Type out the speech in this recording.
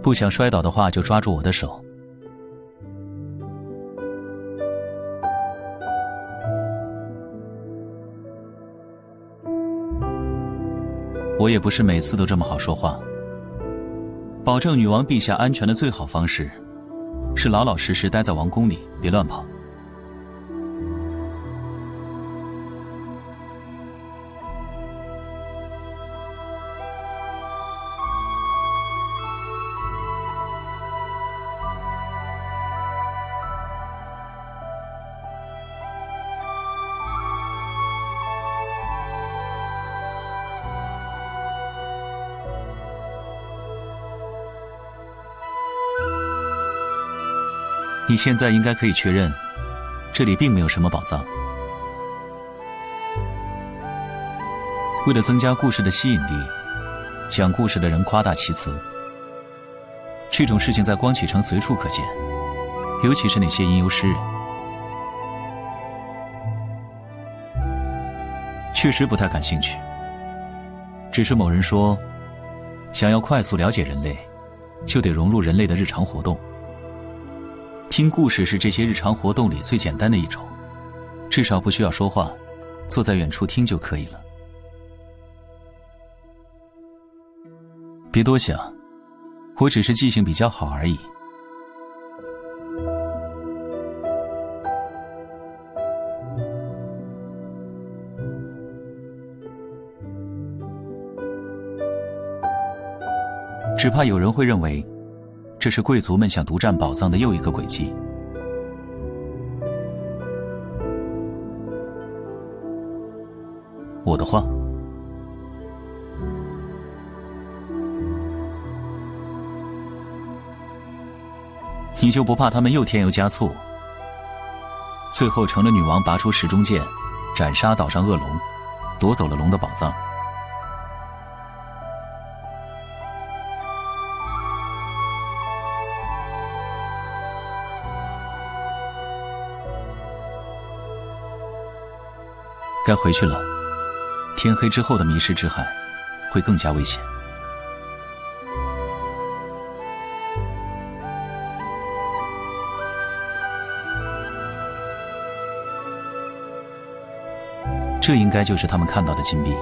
不想摔倒的话，就抓住我的手。我也不是每次都这么好说话。保证女王陛下安全的最好方式，是老老实实待在王宫里，别乱跑。你现在应该可以确认，这里并没有什么宝藏。为了增加故事的吸引力，讲故事的人夸大其词。这种事情在光启城随处可见，尤其是那些吟游诗人。确实不太感兴趣。只是某人说，想要快速了解人类，就得融入人类的日常活动。听故事是这些日常活动里最简单的一种，至少不需要说话，坐在远处听就可以了。别多想，我只是记性比较好而已。只怕有人会认为，这是贵族们想独占宝藏的又一个诡计。我的话，你就不怕他们又添油加醋，最后成了女王拔出石中剑，斩杀岛上恶龙，夺走了龙的宝藏？该回去了，天黑之后的迷失之海会更加危险。这应该就是他们看到的金币。